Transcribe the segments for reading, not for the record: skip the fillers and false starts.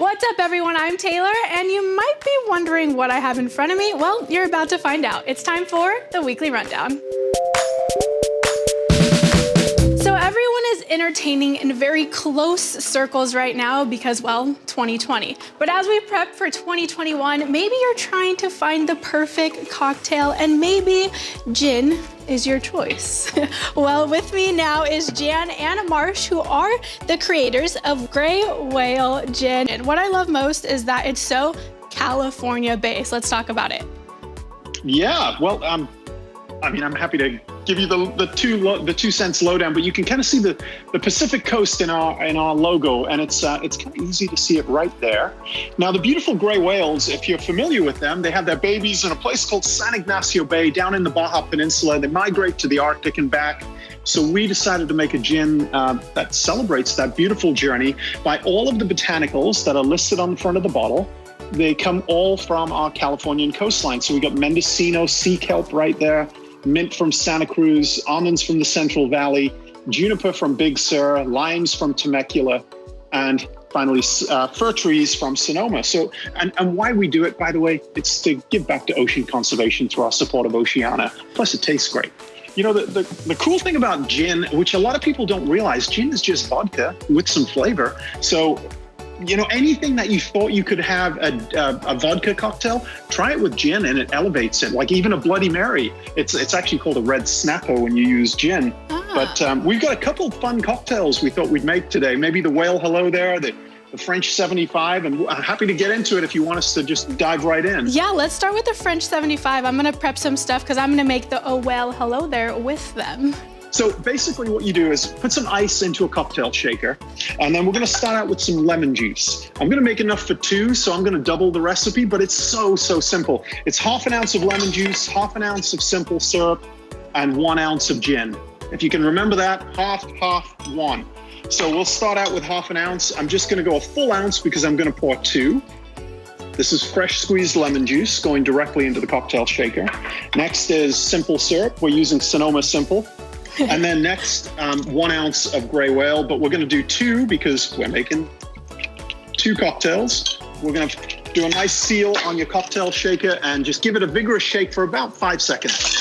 What's up, everyone? I'm Taylor, and you might be wondering what I have in front of me. Well, you're about to find out. It's time for the Weekly Rundown. So everyone is entertaining in very close circles right now because, well, 2020. But as we prep for 2021, maybe you're trying to find the perfect cocktail, and maybe gin is your choice. Well, with me now is Jan and Marsh, who are the creators of Gray Whale Gin. And what I love most is that it's so California-based. Let's talk about it. Yeah, well, I'm happy to give you the 2 cents lowdown, but you can kind of see the Pacific Coast in our logo, and it's kind of easy to see it right there. Now, the beautiful gray whales, if you're familiar with them, they have their babies in a place called San Ignacio Bay down in the Baja Peninsula. They migrate to the Arctic and back. So we decided to make a gin that celebrates that beautiful journey by all of the botanicals that are listed on the front of the bottle. They come all from our Californian coastline. So we got Mendocino sea kelp right there, mint from Santa Cruz, almonds from the Central Valley, juniper from Big Sur, limes from Temecula, and finally fir trees from Sonoma. So, and why we do it, by the way, it's to give back to ocean conservation through our support of Oceana. Plus, it tastes great. You know, the cool thing about gin, which a lot of people don't realize, gin is just vodka with some flavor. So, you know, anything that you thought you could have a vodka cocktail, try it with gin and it elevates it. Like even a Bloody Mary, it's actually called a red snapper when you use gin. But we've got a couple of fun cocktails we thought we'd make today. Maybe the Whale Hello there, the French 75, and I'm happy to get into it if you want us to just dive right in. Yeah, let's start with the French 75. I'm gonna prep some stuff because I'm gonna make the Oh Whale Hello there with them. So basically what you do is put some ice into a cocktail shaker, and then we're gonna start out with some lemon juice. I'm gonna make enough for 2, so I'm gonna double the recipe, but it's so simple. It's half an ounce of lemon juice, half an ounce of simple syrup, and 1 ounce of gin. If you can remember that, half, 1. So we'll start out with half an ounce. I'm just gonna go a full ounce because I'm gonna pour 2. This is fresh squeezed lemon juice going directly into the cocktail shaker. Next is simple syrup. We're using Sonoma Simple. And then next, 1 ounce of Gray Whale, but we're gonna do 2 because we're making 2 cocktails. We're gonna do a nice seal on your cocktail shaker and just give it a vigorous shake for about 5 seconds.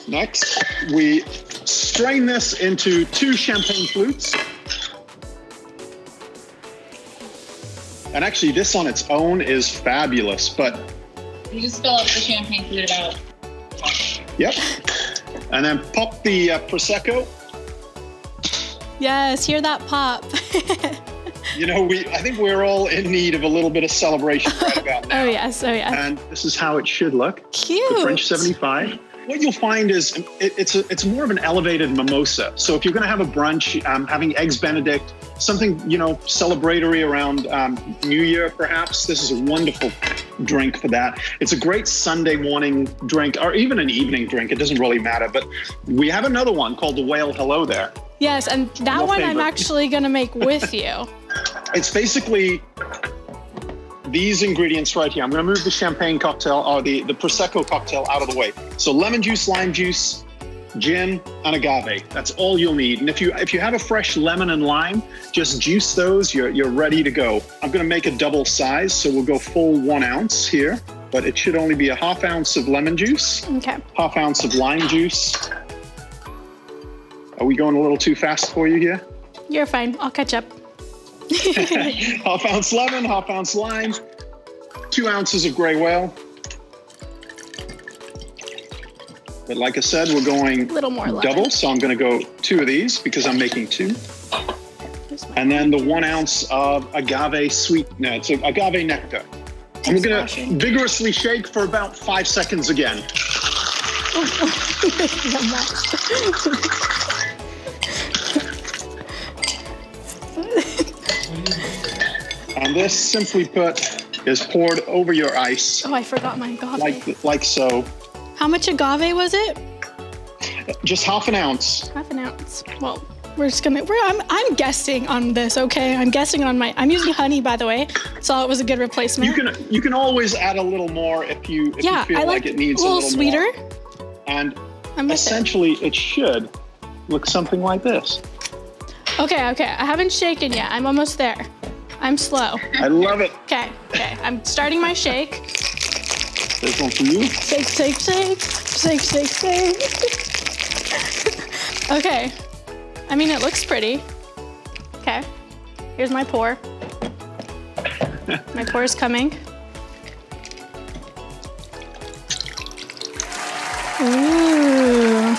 Next, we strain this into 2 champagne flutes. And actually this on its own is fabulous, but you just fill up the champagne flute about. Yep. And then pop the Prosecco. Yes, hear that pop. You know, I think we're all in need of a little bit of celebration right about now. Oh yes. And this is how it should look. Cute. The French 75. What you'll find is it's more of an elevated mimosa. So if you're going to have a brunch, having eggs Benedict, something, you know, celebratory around New Year, perhaps, this is a wonderful drink for that. It's a great Sunday morning drink, or even an evening drink. It doesn't really matter. But we have another one called the Whale Hello there. Yes, and that Your one favorite. I'm actually gonna make with you. It's basically these ingredients right here. I'm gonna move the champagne cocktail, or the Prosecco cocktail out of the way. So lemon juice, lime juice, gin, and agave. That's all you'll need. And if you have a fresh lemon and lime, just juice those, you're ready to go. I'm gonna make a double size, so we'll go full 1 ounce here, but it should only be a half ounce of lemon juice, Okay. half ounce of lime juice. Are we going a little too fast for you here? You're fine. I'll catch up. Half ounce lemon, half ounce lime, 2 ounces of Gray Whale. But like I said, we're going A little more lemon. double, so I'm gonna go 2 of these because I'm making 2. And then the 1 ounce of agave sweetener, so agave nectar. And we're gonna vigorously shake for about 5 seconds again. And this, simply put, is poured over your ice. Oh, I forgot my agave. Like so. How much agave was it? Just half an ounce. Half an ounce. Well, I'm guessing on this, okay? I'm guessing on I'm using honey, by the way, so it was a good replacement. You can always add a little more if you feel like it needs a little sweeter. more. And essentially it should looks something like this. Okay, I haven't shaken yet. I'm almost there. I'm slow. I love it. Okay, I'm starting my shake. There's one for you. Shake. Okay. I mean, it looks pretty. Okay. Here's my pour. My pour is coming. Ooh.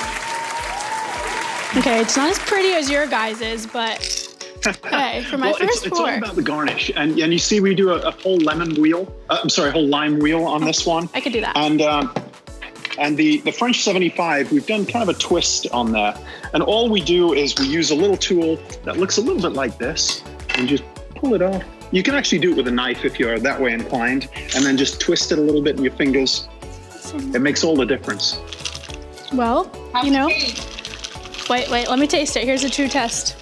Okay, it's not as pretty as your guys's, but hey, for my first it's pour. all about the garnish. And you see we do a whole lemon wheel. Whole lime wheel on this one. I could do that. And the French 75, we've done kind of a twist on there. And all we do is we use a little tool that looks a little bit like this and just pull it off. You can actually do it with a knife if you're that way inclined, and then just twist it a little bit in your fingers. It makes all the difference. Well, you know. Wait, let me taste it. Here's a true test.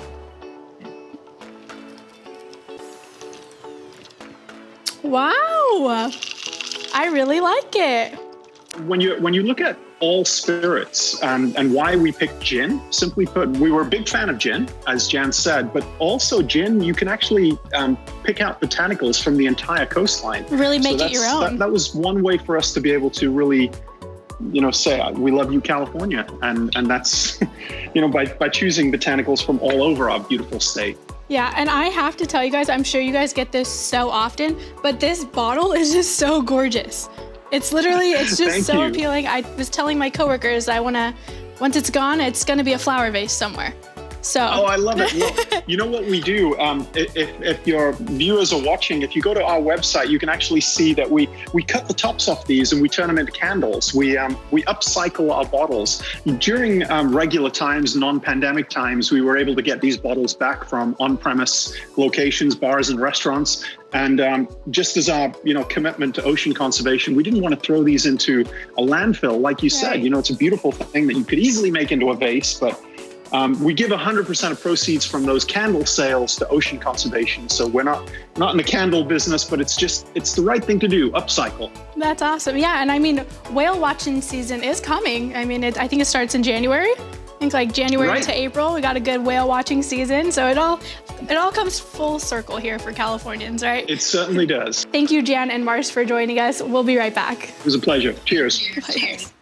Wow, I really like it. When you look at all spirits and why we picked gin, simply put, we were a big fan of gin, as Jan said, but also gin, you can actually pick out botanicals from the entire coastline. Really make it your own. That was one way for us to be able to really, say, we love you, California. And that's, by choosing botanicals from all over our beautiful state. Yeah, and I have to tell you guys, I'm sure you guys get this so often, but this bottle is just so gorgeous. It's just so appealing. I was telling my coworkers once it's gone, it's gonna be a flower vase somewhere. So. Oh, I love it. Well, you know what we do? If your viewers are watching, if you go to our website, you can actually see that we cut the tops off these and we turn them into candles. We upcycle our bottles. During regular times, non-pandemic times, we were able to get these bottles back from on-premise locations, bars and restaurants. And just as our commitment to ocean conservation, we didn't want to throw these into a landfill. Like you said, it's a beautiful thing that you could easily make into a vase, but we give 100% of proceeds from those candle sales to ocean conservation. So we're not in the candle business, but it's the right thing to do, upcycle. That's awesome. Yeah, and I mean, whale watching season is coming. I mean, I think it starts in January. I think like January to April, we got a good whale watching season. So it all comes full circle here for Californians, right? It certainly does. Thank you, Jan and Mars, for joining us. We'll be right back. It was a pleasure. Cheers. Cheers.